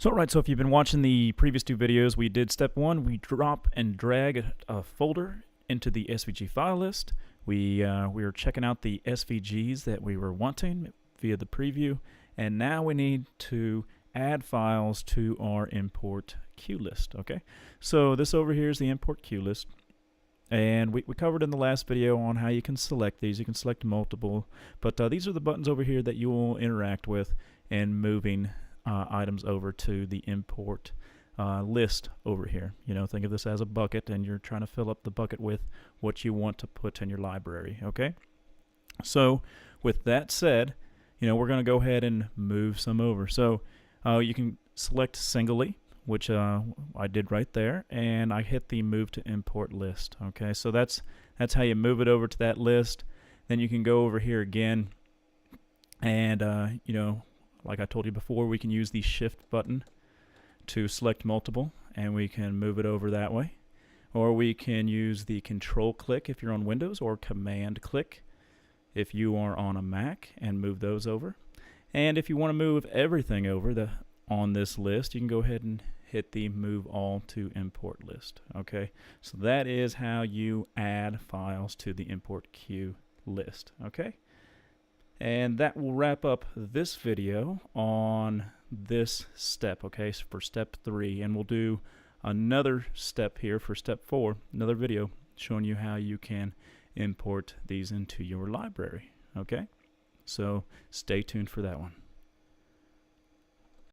So if you've been watching the previous two videos, we did step one. We drop and drag a folder into the SVG file list. We were checking out the SVGs that we were wanting via the preview, and now we need to add files to our import queue list. Okay, so this over here is the import queue list, and we covered in the last video on how you can select these. You can select multiple, but these are the buttons over here that you will interact with in moving items over to the import list over here. You know, think of this as a bucket, and you're trying to fill up the bucket with what you want to put in your library. Okay, so with that said, you know, we're going to go ahead and move some over. So you can select singly, which I did right there, and I hit the move to import list. Okay, so that's how you move it over to that list. Then you can go over here again, and you know, like I told you before, we can use the shift button to select multiple, and we can move it over that way. Or we can use the control click if you're on Windows, or command click if you are on a Mac, and move those over. And if you want to move everything over on this list, you can go ahead and hit the move all to import list. Okay, so that is how you add files to the import queue list. Okay, and that will wrap up this video on this step. Okay, so for step 3, and we'll do another step here for step 4, another video showing you how you can import these into your library. Okay, so stay tuned for that one.